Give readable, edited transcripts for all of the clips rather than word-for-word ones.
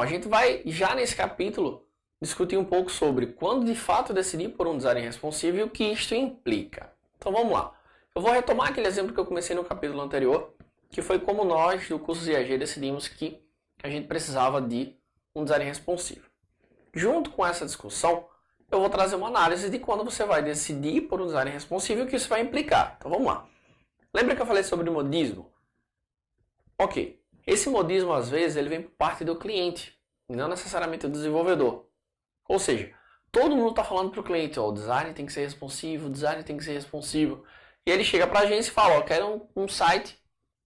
a gente vai já nesse capítulo discutir um pouco sobre quando de fato decidir por um design responsivo e o que isto implica. Então vamos lá. Eu vou retomar aquele exemplo que eu comecei no capítulo anterior, que foi como nós do curso IAG decidimos que a gente precisava de um design responsivo. Junto com essa discussão, eu vou trazer uma análise de quando você vai decidir por um design responsivo e o que isso vai implicar. Então vamos lá. Lembra que eu falei sobre modismo? Ok. Esse modismo, às vezes, ele vem por parte do cliente, e não necessariamente do desenvolvedor. Ou seja, todo mundo está falando para o cliente, ó, o design tem que ser responsivo, o design tem que ser responsivo. E ele chega para a agência e fala, ó, quero um site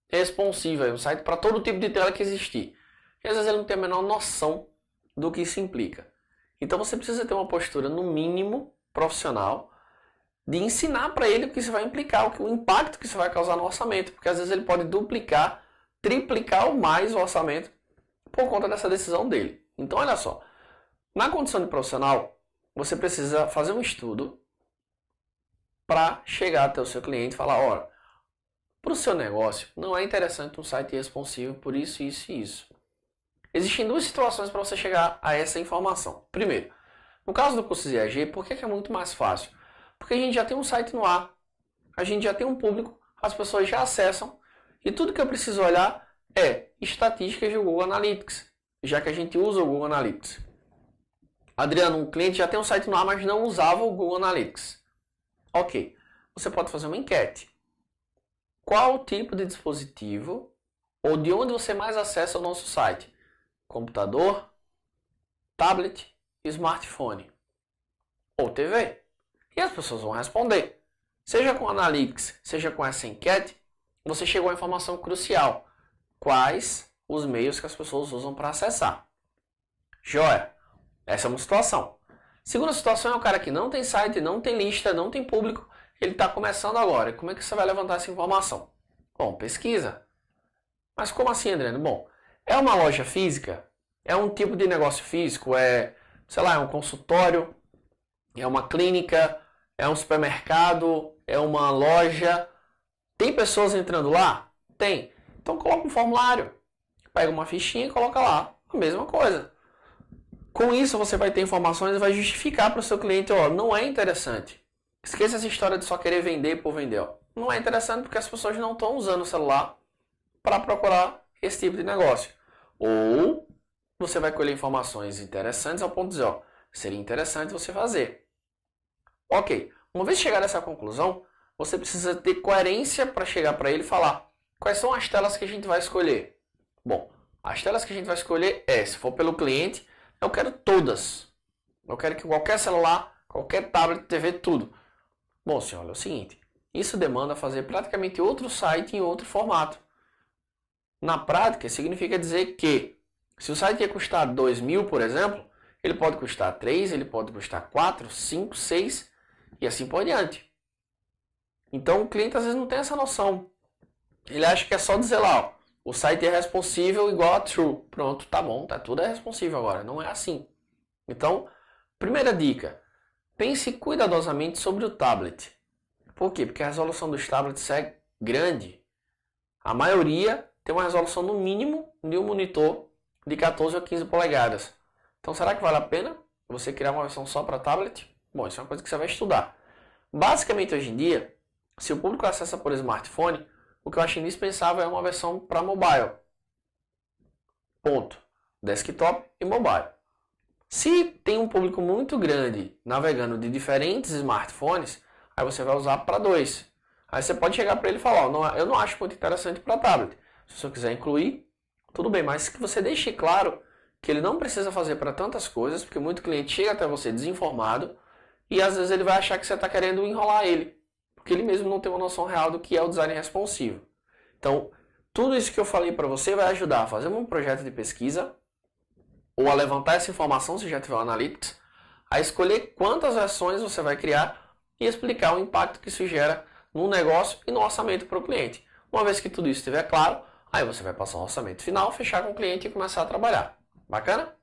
responsivo, um site para todo tipo de tela que existir. E às vezes ele não tem a menor noção do que isso implica. Então você precisa ter uma postura, no mínimo, profissional, de ensinar para ele o que isso vai implicar, o impacto que isso vai causar no orçamento. Porque às vezes ele pode duplicar, triplicar ou mais o orçamento por conta dessa decisão dele. Então olha só, na condição de profissional, você precisa fazer um estudo para chegar até o seu cliente e falar, olha, para o seu negócio não é interessante um site responsivo por isso, isso e isso. Existem duas situações para você chegar a essa informação. Primeiro, no caso do curso IAG, por que é muito mais fácil? Porque a gente já tem um site no ar, a gente já tem um público, as pessoas já acessam, e tudo que eu preciso olhar é estatísticas do Google Analytics, já que a gente usa o Google Analytics. Adriano, um cliente já tem um site no ar, mas não usava o Google Analytics. Ok, você pode fazer uma enquete. Qual o tipo de dispositivo ou de onde você mais acessa o nosso site? Computador, tablet, smartphone ou TV? E as pessoas vão responder. Seja com Analytics, seja com essa enquete, você chegou à informação crucial. Quais os meios que as pessoas usam para acessar? Joia! Essa é uma situação. Segunda situação é o cara que não tem site, não tem lista, não tem público, ele está começando agora. Como é que você vai levantar essa informação? Bom, pesquisa. Mas como assim, Adriano? Bom, é uma loja física? É um tipo de negócio físico? É, sei lá, é um consultório? É uma clínica? É um supermercado? É uma loja? Tem pessoas entrando lá? Tem. Então coloca um formulário. Pega uma fichinha e coloca lá. A mesma coisa. Com isso você vai ter informações e vai justificar para o seu cliente, ó, não é interessante. Esqueça essa história de só querer vender por vender. Ó. Não é interessante porque as pessoas não estão usando o celular para procurar esse tipo de negócio. Ou você vai colher informações interessantes ao ponto de dizer, ó, seria interessante você fazer. Ok, uma vez chegar a essa conclusão, você precisa ter coerência para chegar para ele e falar quais são as telas que a gente vai escolher. Bom, as telas que a gente vai escolher se for pelo cliente, eu quero todas. Eu quero que qualquer celular, qualquer tablet, TV, tudo. Bom, senhor, olha, é o seguinte, isso demanda fazer praticamente outro site em outro formato. Na prática, significa dizer que se o site ia custar 2.000, por exemplo, ele pode custar 3, ele pode custar 4, 5, 6 e assim por diante. Então o cliente às vezes não tem essa noção. Ele acha que é só dizer lá, ó, o site é responsível igual a true. Pronto, tá bom, tá tudo é responsível agora. Não é assim. Então, primeira dica, pense cuidadosamente sobre o tablet. Por quê? Porque a resolução dos tablets é grande. A maioria tem uma resolução no mínimo de um monitor de 14 ou 15 polegadas. Então será que vale a pena você criar uma versão só para tablet? Bom, isso é uma coisa que você vai estudar. Basicamente hoje em dia, se o público acessa por smartphone, o que eu acho indispensável é uma versão para mobile. Ponto. Desktop e mobile. Se tem um público muito grande navegando de diferentes smartphones, aí você vai usar para 2. Aí você pode chegar para ele e falar, ó, eu não acho muito interessante para tablet. Se você quiser incluir, tudo bem, mas que você deixe claro que ele não precisa fazer para tantas coisas, porque muito cliente chega até você desinformado e às vezes ele vai achar que você está querendo enrolar ele, porque ele mesmo não tem uma noção real do que é o design responsivo. Então, tudo isso que eu falei para você vai ajudar a fazer um projeto de pesquisa ou a levantar essa informação, se já tiver o Analytics, a escolher quantas versões você vai criar e explicar o impacto que isso gera no negócio e no orçamento para o cliente. Uma vez que tudo isso estiver claro, aí você vai passar um orçamento final, fechar com o cliente e começar a trabalhar. Bacana?